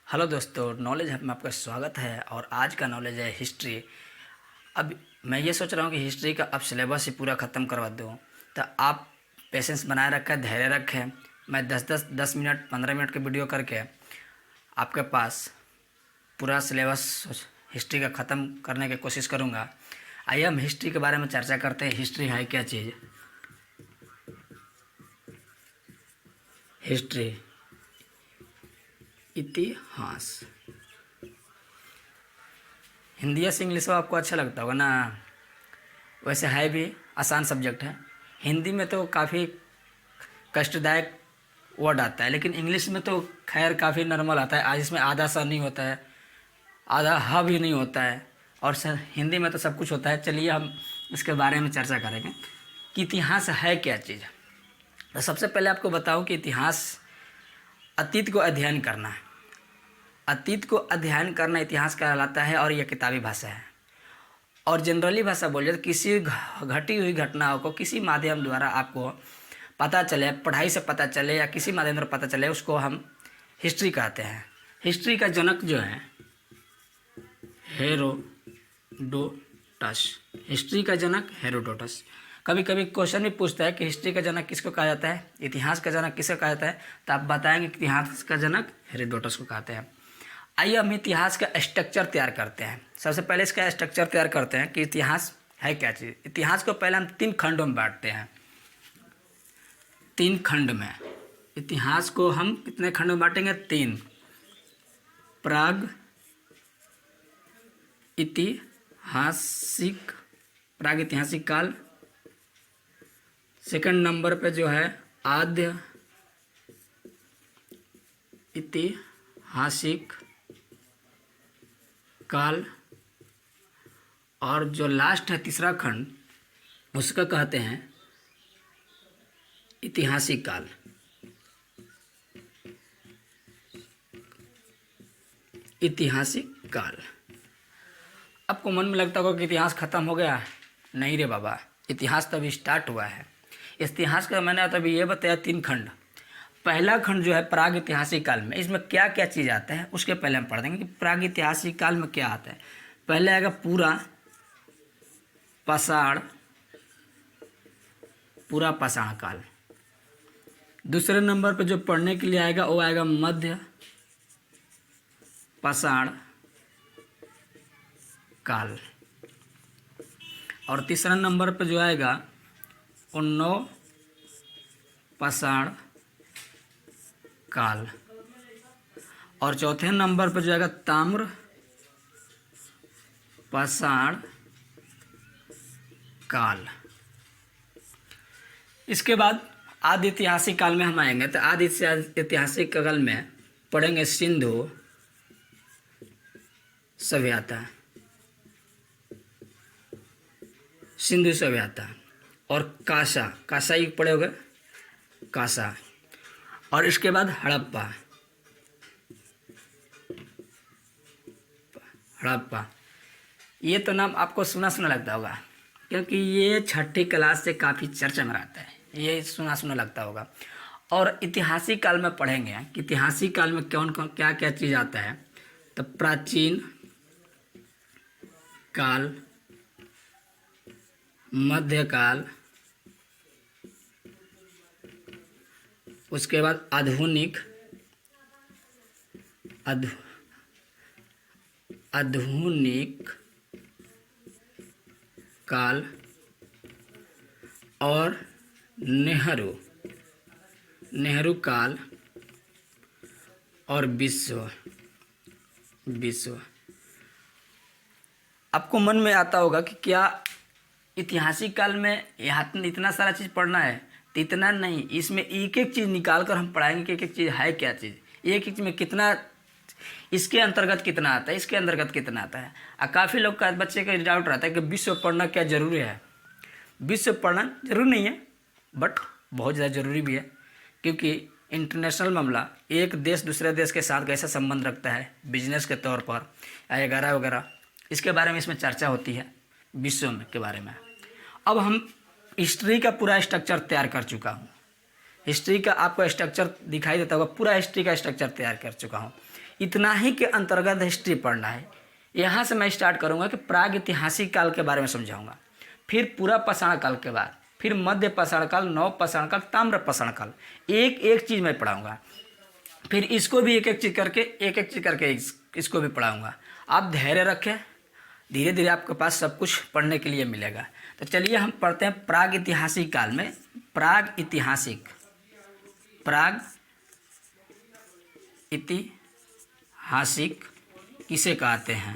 Hello दोस्तों, knowledge hub में आपका स्वागत है। और आज का नॉलेज है हिस्ट्री। अब मैं ये सोच रहा हूँ कि हिस्ट्री का अब सिलेबस ही पूरा ख़त्म करवा दूँ, तो आप पेशेंस बनाए रखें, धैर्य रखें। मैं 10 मिनट 15 मिनट की वीडियो करके आपके पास पूरा सिलेबस हिस्ट्री का ख़त्म करने की कोशिश करूँगा। आइए हम हिस्ट्री के बारे में चर्चा करते हैं। हिस्ट्री है क्या चीज़? हिस्ट्री इतिहास। हिंदी या इंग्लिश में आपको अच्छा लगता होगा ना। वैसे है भी आसान सब्जेक्ट है। हिंदी में तो काफ़ी कष्टदायक वर्ड आता है, लेकिन इंग्लिश में तो खैर काफ़ी नॉर्मल आता है। आज इसमें आधा सा नहीं होता है, आधा ह भी नहीं होता है, और सर हिंदी में तो सब कुछ होता है। चलिए हम इसके बारे में चर्चा करेंगे कि इतिहास है क्या चीज़। तो सबसे पहले आपको बताऊं कि इतिहास अतीत को अध्ययन करना है। अतीत को अध्ययन करना इतिहास कहलाता है, और यह किताबी भाषा है। और जनरली भाषा बोलिए तो किसी घटी हुई घटनाओं को किसी माध्यम द्वारा आपको पता चले, पढ़ाई से पता चले या किसी माध्यम द्वारा पता चले, उसको हम हिस्ट्री कहते हैं। हिस्ट्री का जनक जो है हेरोडोटस। हिस्ट्री का जनक हेरोडोटस। कभी कभी क्वेश्चन भी पूछता है कि हिस्ट्री का जनक किसको कहा जाता है, इतिहास का जनक किसको कहा जाता है, तो आप बताएंगे कि इतिहास का जनक हेरोडोटस को कहते हैं। आइए हम इतिहास का स्ट्रक्चर तैयार करते हैं। सबसे पहले इसका स्ट्रक्चर तैयार करते हैं कि इतिहास है क्या चीज़। इतिहास को पहले हम 3 खंडों में बांटते हैं। 3 खंड में इतिहास को हम कितने खंड में बांटेंगे? 3। प्राग ऐतिहासिक काल। सेकंड नंबर पे जो है आद्य ऐतिहासिक काल। और जो लास्ट है तीसरा खंड, उसका कहते हैं ऐतिहासिक काल। ऐतिहासिक काल। आपको मन में लगता होगा कि इतिहास खत्म हो गया। नहीं रे बाबा, इतिहास तो अभी स्टार्ट हुआ है। इतिहास का मैंने तो अभी ये बताया 3 खंड। पहला खंड जो है प्राग ऐतिहासिक काल में, इसमें क्या क्या चीज़ आता है उसके पहले हम पढ़ देंगे कि प्राग ऐतिहासिक काल में क्या आता है। पहले आएगा पूरा पाषाण काल। दूसरे नंबर पे जो पढ़ने के लिए आएगा वो आएगा मध्य पाषाण काल। और तीसरा नंबर पे जो आएगा वो नव पाषाण काल। और चौथे नंबर पर जो आएगा ताम्र पाषाण काल। इसके बाद आदि ऐतिहासिक काल में हम आएंगे, तो आदि ऐतिहासिक काल में पढ़ेंगे सिंधु सभ्यता। सिंधु सभ्यता और कासा ही पढ़े होगे, कासा। और इसके बाद हड़प्पा। ये तो नाम आपको सुना लगता होगा, क्योंकि ये 6ठी क्लास से काफ़ी चर्चा में रहता है। ये सुना लगता होगा। और ऐतिहासिक काल में पढ़ेंगे कि ऐतिहासिक काल में कौन कौन क्या क्या चीज़ आता है। तो प्राचीन काल, मध्यकाल, उसके बाद आधुनिक काल, और नेहरू काल, और विश्व। आपको मन में आता होगा कि क्या ऐतिहासिक काल में यहाँ इतना सारा चीज़ पढ़ना है? तो इतना नहीं, इसमें एक एक चीज़ निकाल कर हम पढ़ाएंगे कि एक एक चीज़ है क्या चीज़, एक एक में कितना, इसके अंतर्गत कितना आता है, इसके अंतर्गत कितना आता है। और काफ़ी लोग का बच्चे का डाउट रहता है कि विश्व पढ़ना क्या ज़रूरी है। विश्व पढ़ना जरूरी नहीं है, बट बहुत ज़्यादा ज़रूरी भी है, क्योंकि इंटरनेशनल मामला, एक देश दूसरे देश के साथ कैसा संबंध रखता है बिजनेस के तौर पर या वगैरह वगैरह, इसके बारे में इसमें चर्चा होती है के बारे में। अब हम हिस्ट्री का पूरा स्ट्रक्चर तैयार कर चुका हूँ। हिस्ट्री का आपको स्ट्रक्चर दिखाई देता होगा, पूरा हिस्ट्री का स्ट्रक्चर तैयार कर चुका हूँ। इतना ही के अंतर्गत हिस्ट्री पढ़ना है। यहाँ से मैं स्टार्ट करूँगा कि प्राग ऐतिहासिक काल के बारे में समझाऊँगा, फिर पूरा पाषाण काल के बाद, फिर मध्य पाषाण काल, नव पाषाण काल, ताम्र पाषाण काल, एक एक चीज़ मैं पढ़ाऊँगा। फिर इसको भी एक एक चीज़ करके इसको भी पढ़ाऊँगा। आप धैर्य रखें, धीरे धीरे आपके पास सब कुछ पढ़ने के लिए मिलेगा। तो चलिए हम पढ़ते हैं प्राग ऐतिहासिक काल में। प्राग ऐतिहासिक किसे कहते हैं,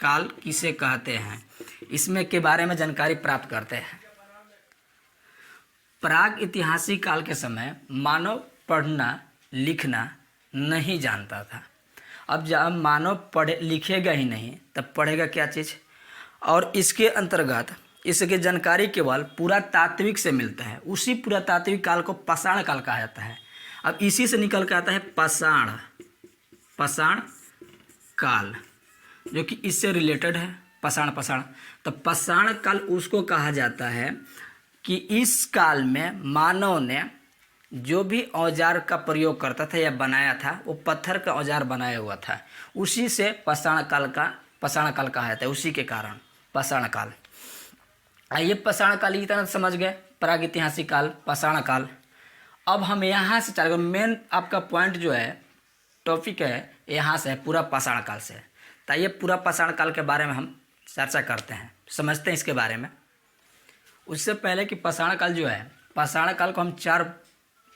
काल किसे कहते हैं, इसमें के बारे में जानकारी प्राप्त करते हैं। प्राग ऐतिहासिक काल के समय मानव पढ़ना लिखना नहीं जानता था। अब जब मानव पढ़े लिखेगा ही नहीं तब पढ़ेगा क्या चीज़। और इसके अंतर्गत इसकी जानकारी केवल पुरातात्विक से मिलता है। उसी पुरातात्विक काल को पाषाण काल कहा जाता है। अब इसी से निकल के आता है पाषाण काल, जो कि इससे रिलेटेड है। पाषाण तो पाषाण काल उसको कहा जाता है कि इस काल में मानव ने जो भी औजार का प्रयोग करता था या बनाया था वो पत्थर का औजार बनाया हुआ था। उसी से पाषाण काल कहा जाता है। उसी के कारण पाषाण काल। आइए पाषाण काल की तरह समझ गए, प्राग ऐतिहासिक काल, पाषाण काल। अब हम यहाँ से चल, मेन आपका पॉइंट जो है, टॉपिक है, यहाँ से है पूरा पाषाण काल से। तो ये पूरा पाषाण काल के बारे में हम चर्चा करते हैं, समझते हैं इसके बारे में। उससे पहले कि पाषाण काल जो है, पाषाण काल को हम 4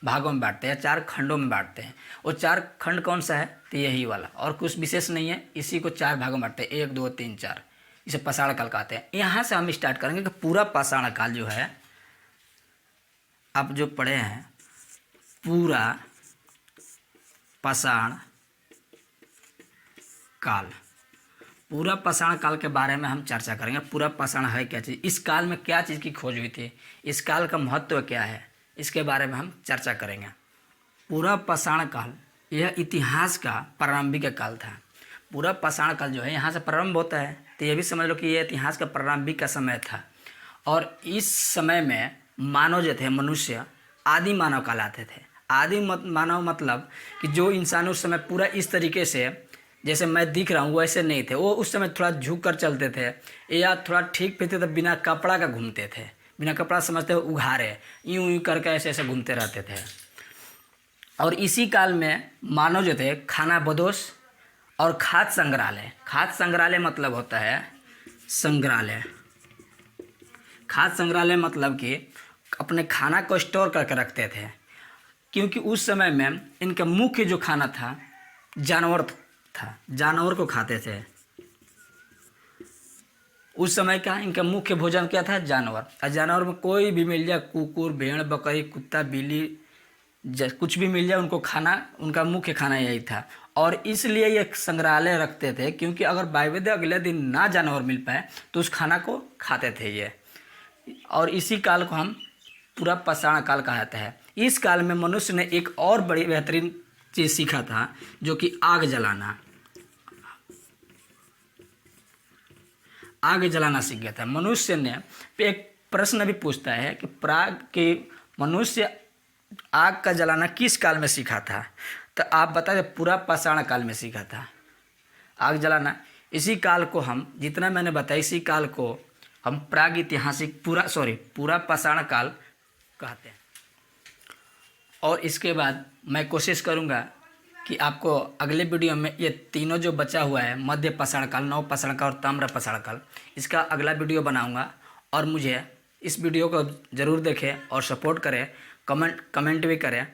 भागों में बांटते हैं, 4 खंडों में बांटते हैं। वो 4 खंड कौन सा है, तो यही वाला, और कुछ विशेष नहीं है। इसी को 4 भागों में बांटते हैं, 1 2 3 4, इसे पाषाण काल कहते हैं। यहाँ से हम स्टार्ट करेंगे कि पूरा पाषाण काल जो है, आप जो पढ़े हैं पूरा पाषाण काल, पूरा पाषाण काल के बारे में हम चर्चा करेंगे। पूरा पाषाण है क्या चीज़, इस काल में क्या चीज़ की खोज हुई थी, इस काल का महत्व क्या है, इसके बारे में हम चर्चा करेंगे। पूरा पाषाण काल यह इतिहास का प्रारंभिक काल था। पूरा पाषाण काल जो है यहाँ से प्रारंभ होता है, तो ये भी समझ लो कि यह इतिहास का प्रारंभिक का समय था। और इस समय में मानव जो थे, मनुष्य आदि मानव कहलाते थे। आदि मानव मतलब कि जो इंसान उस समय पूरा इस तरीके से जैसे मैं दिख रहा हूँ वैसे नहीं थे। वो उस समय थोड़ा झुक कर चलते थे, या थोड़ा ठीक पे थे तो बिना कपड़ा का घूमते थे। बिना कपड़ा समझते हुए उघारे यूं करके ऐसे ऐसे घूमते रहते थे। और इसी काल में मानव जो थे खाना बदोश और खाद्य संग्रहालय मतलब होता है संग्रहालय। खाद्य संग्रहालय मतलब कि अपने खाना को स्टोर करके रखते थे, क्योंकि उस समय में इनका मुख्य जो खाना था जानवर था, जानवर को खाते थे। उस समय का इनका मुख्य भोजन क्या था, जानवर। और जानवर में कोई भी मिल जाए, कुकुर, भेड़, बकरी, कुत्ता, बिल्ली, कुछ भी मिल जाए उनको खाना, उनका मुख्य खाना यही था। और इसलिए ये संग्रहालय रखते थे, क्योंकि अगर बायवेद अगले दिन ना जानवर मिल पाए तो उस खाना को खाते थे ये। और इसी काल को हम पूरा पाषाण काल कहते हैं। इस काल में मनुष्य ने एक और बड़ी बेहतरीन चीज़ सीखा था, जो कि आग जलाना सीख गया था। मनुष्य ने एक प्रश्न भी पूछता है कि प्राग के मनुष्य आग का जलाना किस काल में सीखा था, तो आप बता दें पूरा पाषाण काल में सीखा था आग जलाना। इसी काल को हम, जितना मैंने बताया, इसी काल को हम प्राग ऐतिहासिक पूरा पाषाण काल कहते हैं। और इसके बाद मैं कोशिश करूंगा कि आपको अगले वीडियो में ये तीनों जो बचा हुआ है, मध्य पाषाण काल, नव पाषाण काल और ताम्र पाषाण काल, इसका अगला वीडियो बनाऊंगा। और मुझे इस वीडियो को ज़रूर देखें और सपोर्ट करें, कमेंट भी करें।